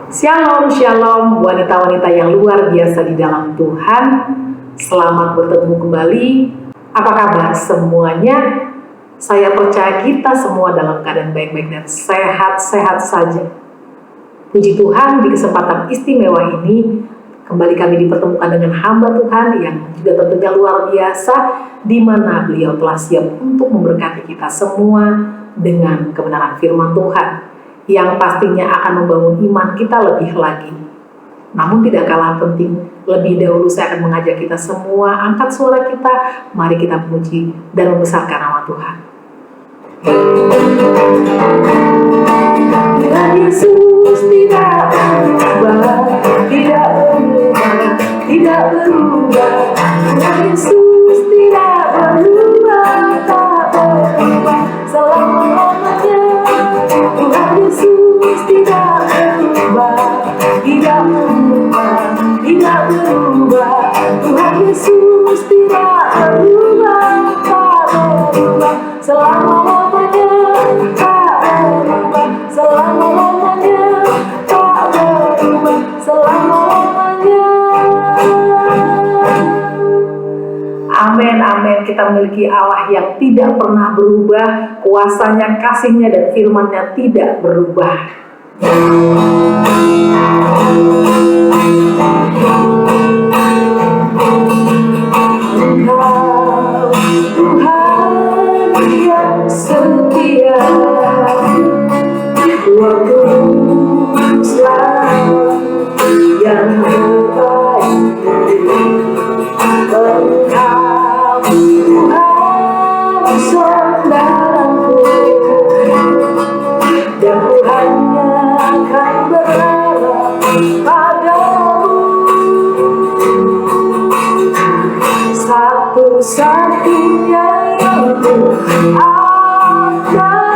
Shalom, shalom, wanita-wanita yang luar biasa di dalam Tuhan. Selamat bertemu kembali. Apa kabar semuanya? Saya percaya kita semua dalam keadaan baik-baik dan sehat-sehat saja. Puji Tuhan, di kesempatan istimewa ini, kembali kami dipertemukan dengan hamba Tuhan yang juga tentunya luar biasa, di mana beliau telah siap untuk memberkati kita semua dengan kebenaran firman Tuhan, yang pastinya akan membangun iman kita lebih lagi. Namun tidak kalah penting, lebih dahulu saya akan mengajak kita semua angkat suara kita, mari kita memuji dan membesarkan nama Tuhan. Tuhan Yesus tidak berubah, tidak berubah, tidak berubah. Tuhan Yesus tidak berubah, tak berubah selama-lamanya. Tuhan Yesus tidak berubah, tidak berubah, tidak berubah. Tuhan Yesus tidak berubah, tak berubah selama-lamanya, tak berubah selama-lamanya, tak berubah selama-lamanya. Amin, amin. Kita memiliki Allah yang tidak pernah berubah, kuasanya, kasihnya, dan firman-Nya tidak berubah. Engkau Tuhan yang setia, waktu selalu yang terbaik. Engkau Tuhan saudaraku, dan ku hanya akan berharap padamu. Satu-satunya yang ku andalkan,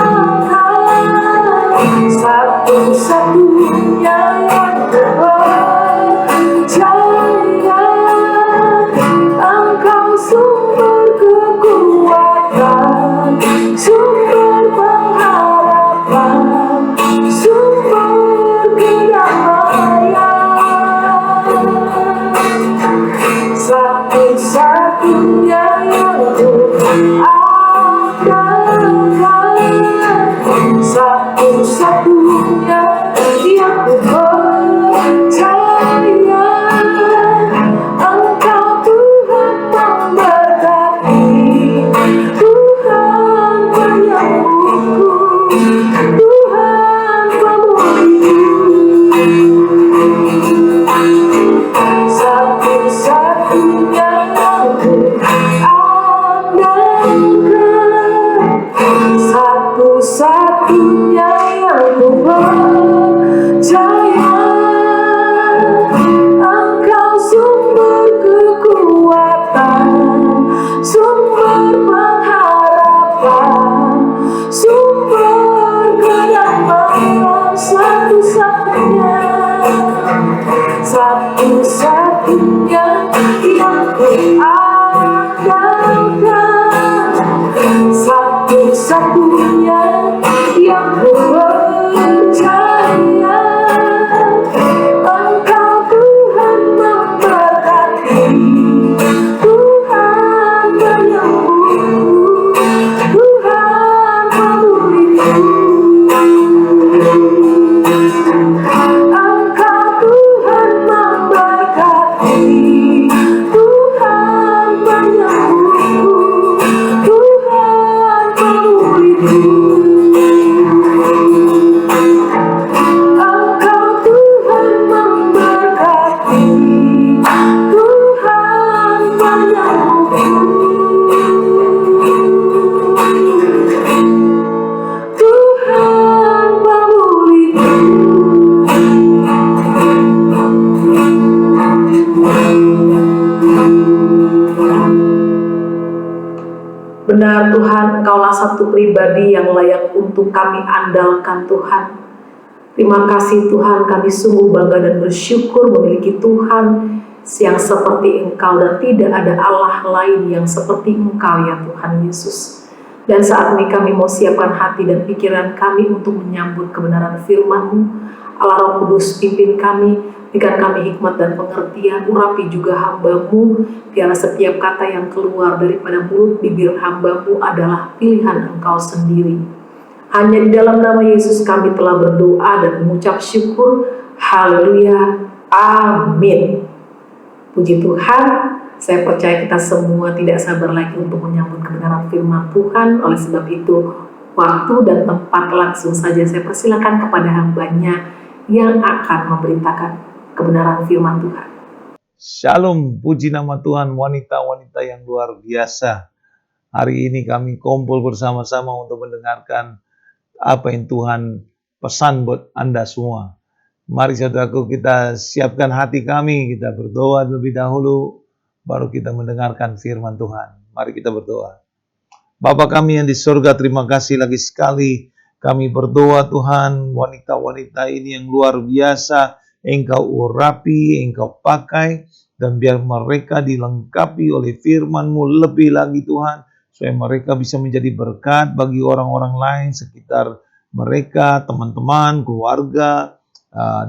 satu-satunya yang ku percaya. Engkau sumber kekuatan, sumber pengharapan, sumber kedamaian. Satu-satunya yang ku andalkan, satu-satunya yang ku percaya. Engkau Tuhan memberkati, Tuhan penyembuhku, Tuhan pemulihku. Satu-satunya yang ku andalkan, satu-satunya yang ku percaya. Engkau sumber kekuatan, sumber pengharapan, sumber kedamaian. Satu-satunya, satu-satunya yang ku andalkan, satu-satunya yang ku percaya. Engkau Tuhan memberkati, Tuhan penyembuhku, Tuhan pemulihku. Engkau Tuhan memberkati, Tuhan penyembuhku, Tuhan pemulihku. Engkau Tuhan memberkati, Tuhan penyembuhku, Tuhan pemulihku. Benar Tuhan, Engkaulah satu pribadi yang layak untuk kami andalkan Tuhan. Terima kasih Tuhan, kami sungguh bangga dan bersyukur memiliki Tuhan yang seperti Engkau, dan tidak ada Allah lain yang seperti Engkau ya Tuhan Yesus. Dan saat ini kami mau siapkan hati dan pikiran kami untuk menyambut kebenaran firman-Mu. Allah Roh Kudus, pimpin kami, berikan kami hikmat dan pengertian, urapi juga hamba-Mu, biarlah setiap kata yang keluar daripada mulut bibir hamba-Mu adalah pilihan Engkau sendiri. Hanya di dalam nama Yesus kami telah berdoa dan mengucap syukur. Haleluya. Amin. Puji Tuhan, saya percaya kita semua tidak sabar lagi untuk menyambut kebenaran firman Tuhan. Oleh sebab itu, waktu dan tempat langsung saja saya persilakan kepada hamba-Nya yang akan memberitakan kebenaran firman Tuhan. Shalom, puji nama Tuhan, wanita-wanita yang luar biasa. Hari ini kami kumpul bersama-sama untuk mendengarkan apa yang Tuhan pesan buat Anda semua. Mari saudaraku, kita siapkan hati kami, kita berdoa lebih dahulu, baru kita mendengarkan firman Tuhan. Mari kita berdoa. Bapa kami yang di surga, terima kasih lagi sekali kami berdoa Tuhan, wanita-wanita ini yang luar biasa, Engkau urapi, Engkau pakai, dan biar mereka dilengkapi oleh firman-Mu lebih lagi Tuhan, supaya mereka bisa menjadi berkat bagi orang-orang lain sekitar mereka, teman-teman, keluarga,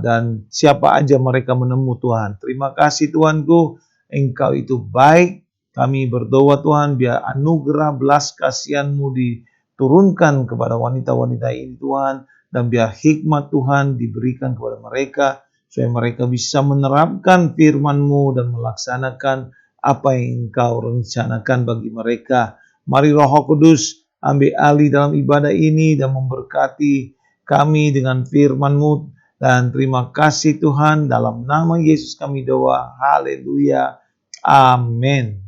dan siapa aja mereka menemu Tuhan. Terima kasih Tuhanku, Engkau itu baik. Kami berdoa Tuhan, biar anugerah belas kasihan-Mu diturunkan kepada wanita-wanita ini Tuhan, dan biar hikmat Tuhan diberikan kepada mereka, supaya mereka bisa menerapkan firman-Mu dan melaksanakan apa yang Engkau rencanakan bagi mereka. Mari Roh Kudus ambil alih dalam ibadah ini dan memberkati kami dengan firman-Mu. Dan terima kasih Tuhan, dalam nama Yesus kami doa. Haleluya. Amin.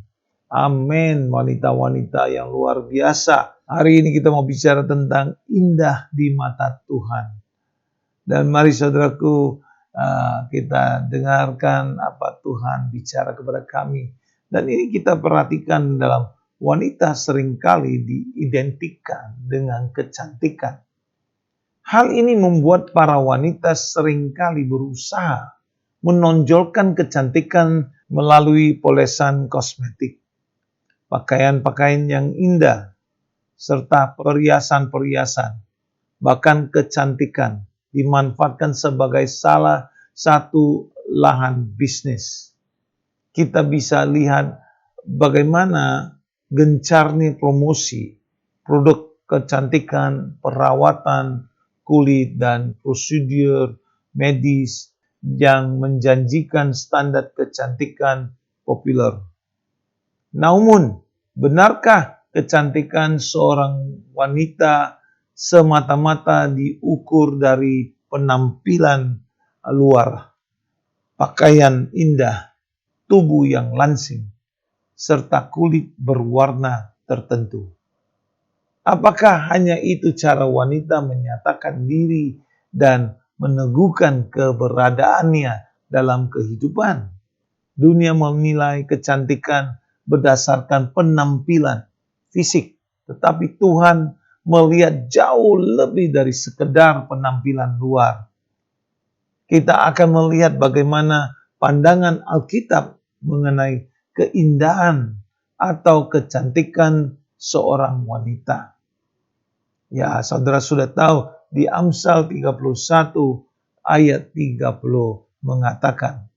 Amin. Wanita-wanita yang luar biasa. Hari ini kita mau bicara tentang indah di mata Tuhan. Dan mari saudaraku, kita dengarkan apa Tuhan bicara kepada kami. Dan ini kita perhatikan dalam wanita seringkali diidentikan dengan kecantikan. Hal ini membuat para wanita seringkali berusaha menonjolkan kecantikan melalui polesan kosmetik, pakaian-pakaian yang indah, serta perhiasan-perhiasan. Bahkan kecantikan dimanfaatkan sebagai salah satu lahan bisnis. Kita bisa lihat bagaimana gencarnya promosi produk kecantikan, perawatan kulit, dan prosedur medis yang menjanjikan standar kecantikan populer. Namun, benarkah kecantikan seorang wanita semata-mata diukur dari penampilan luar, pakaian indah, tubuh yang langsing, serta kulit berwarna tertentu? Apakah hanya itu cara wanita menyatakan diri dan meneguhkan keberadaannya dalam kehidupan? Dunia menilai kecantikan berdasarkan penampilan fisik, tetapi Tuhan melihat jauh lebih dari sekedar penampilan luar. Kita akan melihat bagaimana pandangan Alkitab mengenai keindahan atau kecantikan seorang wanita. Ya, saudara sudah tahu di Amsal 31 ayat 30 mengatakan,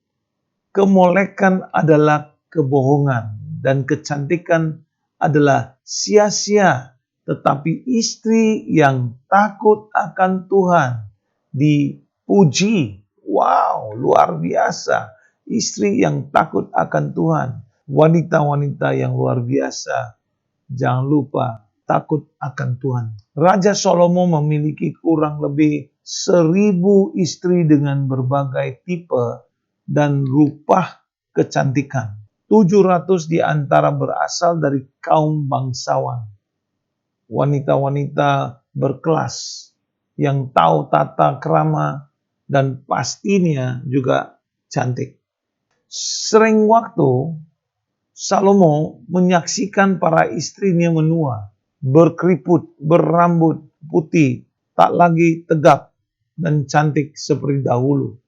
kemolekan adalah kebohongan dan kecantikan adalah sia-sia, tetapi istri yang takut akan Tuhan dipuji. Wow, luar biasa. Istri yang takut akan Tuhan. Wanita-wanita yang luar biasa. Jangan lupa takut akan Tuhan. Raja Salomo memiliki kurang lebih 1000 istri dengan berbagai tipe dan rupa kecantikan. 700 di antara berasal dari kaum bangsawan. Wanita-wanita berkelas yang tahu tata krama dan pastinya juga cantik. Sering waktu Salomo menyaksikan para istrinya menua, berkeriput, berambut putih, tak lagi tegap dan cantik seperti dahulu.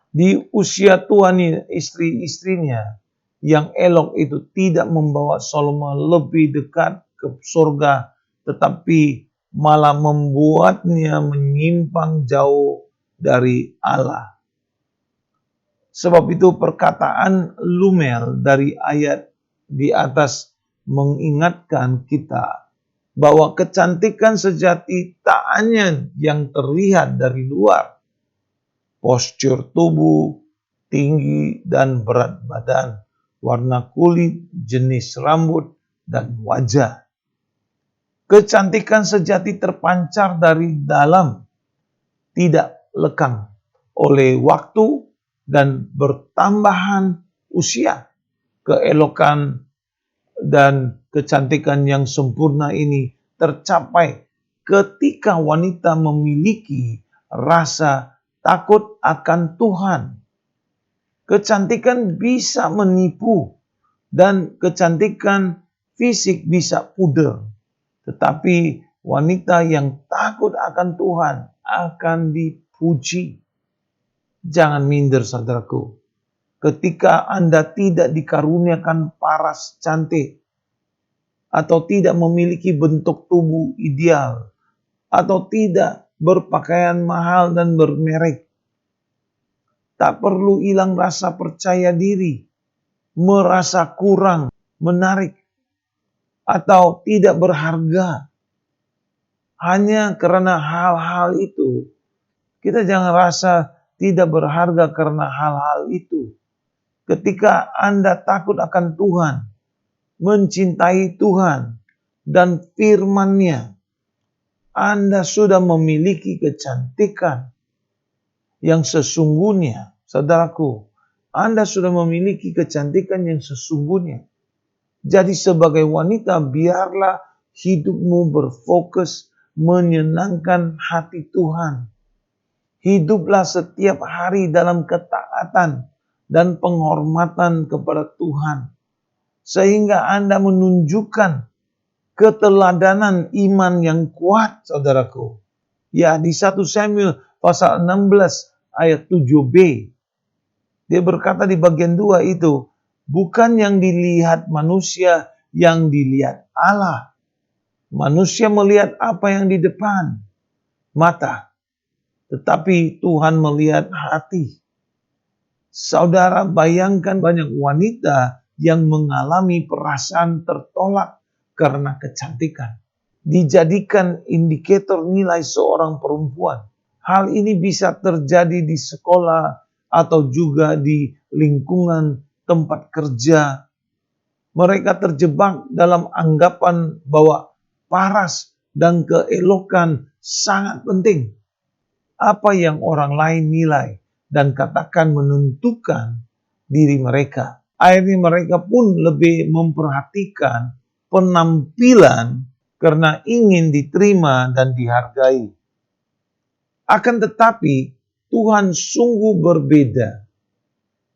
Di usia tua istri-istrinya yang elok itu tidak membawa Salomo lebih dekat ke surga, tetapi malah membuatnya menyimpang jauh dari Allah. Sebab itu perkataan Lumel dari ayat di atas mengingatkan kita bahwa kecantikan sejati tak hanya yang terlihat dari luar, postur tubuh, tinggi dan berat badan, warna kulit, jenis rambut, dan wajah. Kecantikan sejati terpancar dari dalam, tidak lekang oleh waktu dan bertambahan usia. Keelokan dan kecantikan yang sempurna ini tercapai ketika wanita memiliki rasa takut akan Tuhan. Kecantikan bisa menipu dan kecantikan fisik bisa pudar. Tetapi wanita yang takut akan Tuhan akan dipuji. Jangan minder, saudaraku. Ketika Anda tidak dikaruniakan paras cantik, atau tidak memiliki bentuk tubuh ideal, atau tidak berpakaian mahal dan bermerek, tak perlu hilang rasa percaya diri, merasa kurang, menarik, atau tidak berharga. Hanya karena hal-hal itu, kita jangan rasa tidak berharga karena hal-hal itu. Ketika Anda takut akan Tuhan, mencintai Tuhan dan firman-Nya, Anda sudah memiliki kecantikan yang sesungguhnya. Saudaraku, Anda sudah memiliki kecantikan yang sesungguhnya. Jadi sebagai wanita, biarlah hidupmu berfokus menyenangkan hati Tuhan. Hiduplah setiap hari dalam ketaatan dan penghormatan kepada Tuhan. Sehingga Anda menunjukkan keteladanan iman yang kuat, saudaraku. Ya, di 1 Samuel pasal 16 ayat 7b. Dia berkata di bagian 2 itu, bukan yang dilihat manusia, yang dilihat Allah. Manusia melihat apa yang di depan mata, tetapi Tuhan melihat hati. Saudara, bayangkan banyak wanita yang mengalami perasaan tertolak karena kecantikan. Dijadikan indikator nilai seorang perempuan. Hal ini bisa terjadi di sekolah atau juga di lingkungan tempat kerja. Mereka terjebak dalam anggapan bahwa paras dan keelokan sangat penting. Apa yang orang lain nilai dan katakan menentukan diri mereka. Akhirnya mereka pun lebih memperhatikan penampilan karena ingin diterima dan dihargai. Akan tetapi Tuhan sungguh berbeda.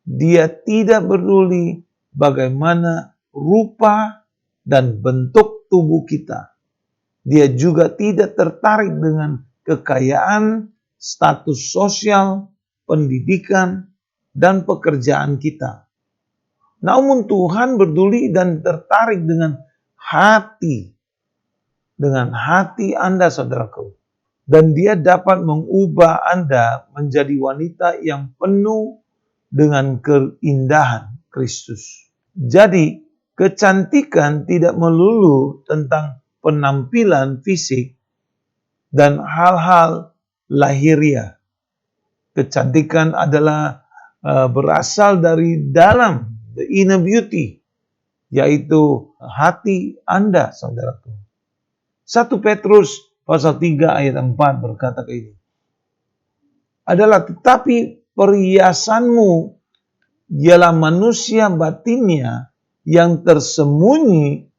Dia tidak peduli bagaimana rupa dan bentuk tubuh kita. Dia juga tidak tertarik dengan kekayaan, status sosial, pendidikan, dan pekerjaan kita. Namun Tuhan peduli dan tertarik dengan hati Anda, saudaraku. Dan Dia dapat mengubah Anda menjadi wanita yang penuh dengan keindahan Kristus. Jadi, kecantikan tidak melulu tentang penampilan fisik dan hal-hal lahiriah. Kecantikan adalah berasal dari dalam, the inner beauty, yaitu hati Anda, saudaraku. 1 Petrus pasal 3 ayat 4 berkata kayak ini. Adalah tetapi perhiasanmu ialah manusia batinnya yang tersembunyi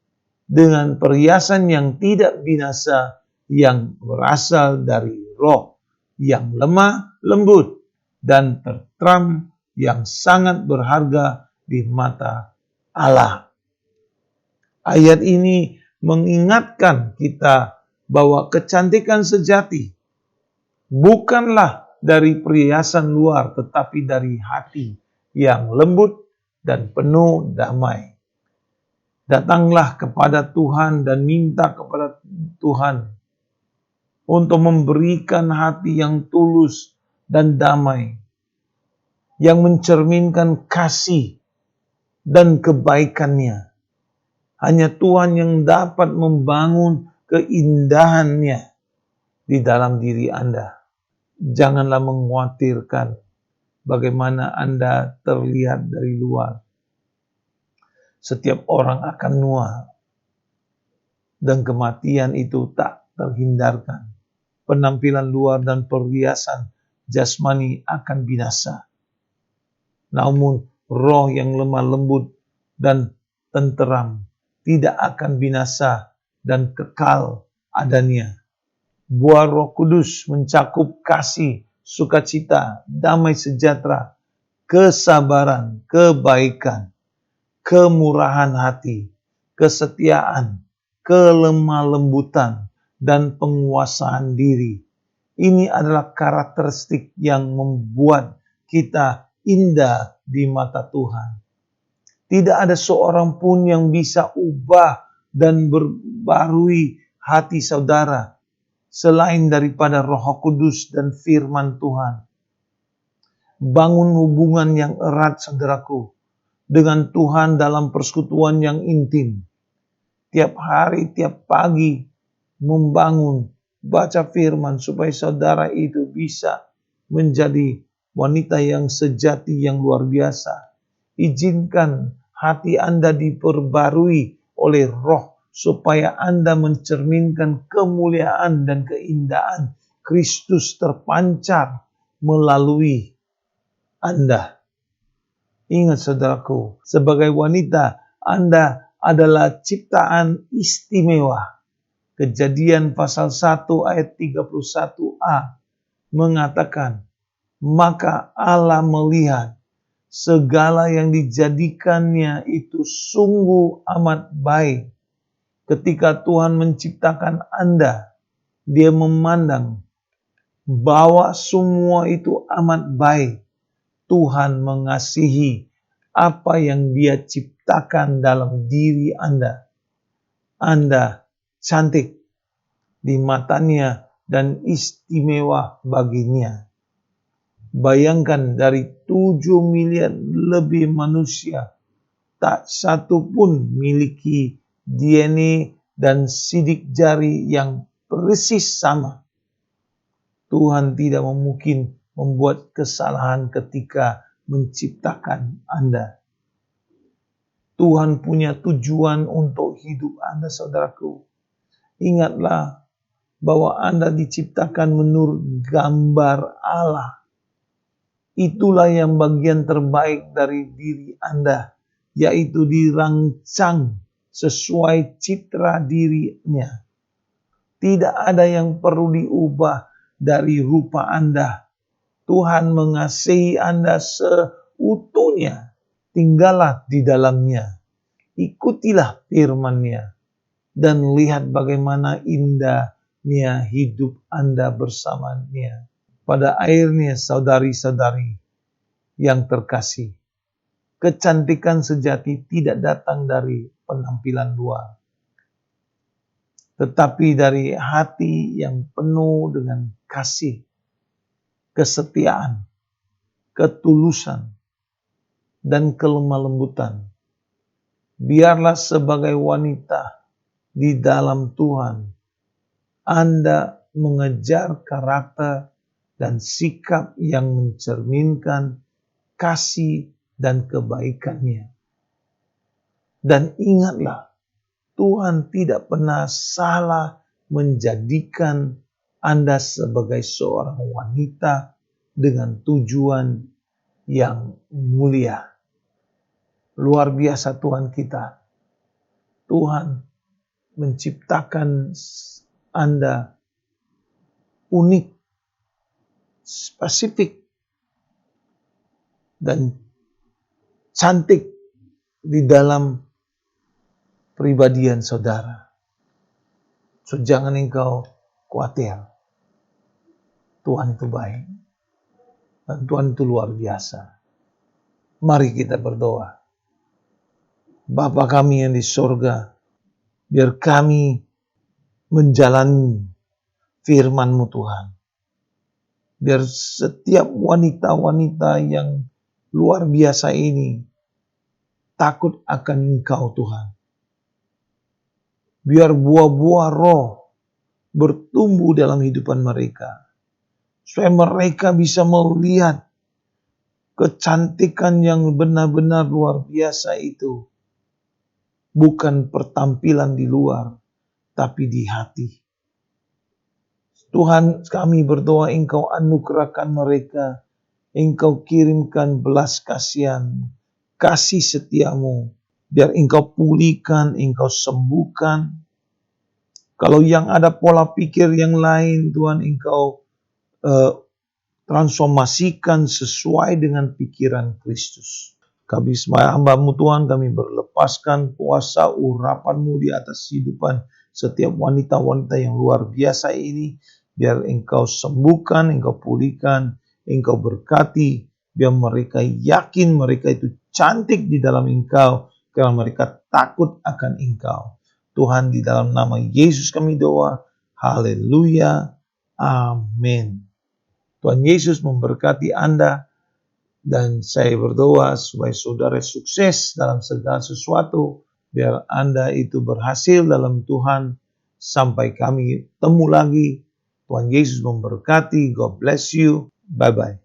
dengan perhiasan yang tidak binasa, yang berasal dari roh, yang lemah, lembut, dan tertram, yang sangat berharga di mata Allah. Ayat ini mengingatkan kita bahwa kecantikan sejati bukanlah dari perhiasan luar, tetapi dari hati yang lembut dan penuh damai. Datanglah kepada Tuhan dan minta kepada Tuhan untuk memberikan hati yang tulus dan damai, yang mencerminkan kasih dan kebaikannya. Hanya Tuhan yang dapat membangun keindahannya di dalam diri Anda. Janganlah mengkhawatirkan bagaimana Anda terlihat dari luar. Setiap orang akan nuah, dan kematian itu tak terhindarkan. Penampilan luar dan perhiasan jasmani akan binasa. Namun roh yang lemah lembut dan tenteram tidak akan binasa dan kekal adanya. Buah Roh Kudus mencakup kasih, sukacita, damai sejahtera, kesabaran, kebaikan, kemurahan hati, kesetiaan, kelemah lembutan, dan penguasaan diri. Ini adalah karakteristik yang membuat kita indah di mata Tuhan. Tidak ada seorang pun yang bisa ubah dan berbarui hati saudara selain daripada Roh Kudus dan firman Tuhan. Bangun hubungan yang erat, saudaraku, dengan Tuhan dalam persekutuan yang intim. Tiap hari, tiap pagi, membangun, baca firman supaya saudara itu bisa menjadi wanita yang sejati, yang luar biasa. Izinkan hati Anda diperbarui oleh Roh supaya Anda mencerminkan kemuliaan dan keindahan Kristus terpancar melalui Anda. Ingat saudaraku, sebagai wanita, Anda adalah ciptaan istimewa. Kejadian pasal 1 ayat 31a mengatakan, maka Allah melihat segala yang dijadikannya itu sungguh amat baik. Ketika Tuhan menciptakan Anda, Dia memandang bahwa semua itu amat baik. Tuhan mengasihi apa yang Dia ciptakan dalam diri Anda. Anda cantik di matanya dan istimewa baginya. Bayangkan dari 7 miliar lebih manusia, tak satu pun miliki DNA dan sidik jari yang persis sama. Tuhan tidak mungkin membuat kesalahan ketika menciptakan Anda. Tuhan punya tujuan untuk hidup Anda, saudaraku. Ingatlah bahwa Anda diciptakan menurut gambar Allah. Itulah yang bagian terbaik dari diri Anda, yaitu dirancang sesuai citra dirinya. Tidak ada yang perlu diubah dari rupa Anda. Tuhan mengasihi Anda seutuhnya. Tinggallah di dalamnya. Ikutilah firman-Nya. Dan lihat bagaimana indahnya hidup Anda bersamanya. Pada akhirnya saudari-saudari yang terkasih, kecantikan sejati tidak datang dari penampilan luar, tetapi dari hati yang penuh dengan kasih, kesetiaan, ketulusan, dan kelemah lembutan. Biarlah sebagai wanita di dalam Tuhan, Anda mengejar karakter dan sikap yang mencerminkan kasih dan kebaikannya. Dan ingatlah, Tuhan tidak pernah salah menjadikan Anda sebagai seorang wanita dengan tujuan yang mulia. Luar biasa Tuhan kita. Tuhan menciptakan Anda unik, spesifik, dan cantik di dalam pribadian saudara. So, jangan engkau khawatir. Tuhan itu baik. Dan Tuhan itu luar biasa. Mari kita berdoa. Bapa kami yang di sorga, biar kami menjalani firman-Mu Tuhan. Biar setiap wanita-wanita yang luar biasa ini takut akan Engkau Tuhan. Biar buah-buah roh bertumbuh dalam kehidupan mereka. Supaya mereka bisa melihat kecantikan yang benar-benar luar biasa itu. Bukan pertampilan di luar, tapi di hati. Tuhan, kami berdoa Engkau anugerahkan mereka. Engkau kirimkan belas kasihan, kasih setiamu. Biar Engkau pulihkan, Engkau sembuhkan. Kalau yang ada pola pikir yang lain, Tuhan Engkau transformasikan sesuai dengan pikiran Kristus. Kami sebagai hamba-Mu Tuhan, kami berlepaskan kuasa urapan-Mu di atas kehidupan setiap wanita-wanita yang luar biasa ini. Biar Engkau sembuhkan, Engkau pulihkan, Engkau berkati. Biar mereka yakin mereka itu cantik di dalam Engkau. Karena mereka takut akan Engkau. Tuhan, di dalam nama Yesus kami doa. Haleluya. Amin. Tuhan Yesus memberkati Anda. Dan saya berdoa supaya saudara sukses dalam segala sesuatu. Biar Anda itu berhasil dalam Tuhan. Sampai kami temu lagi. Tuhan Yesus memberkati. God bless you. Bye-bye.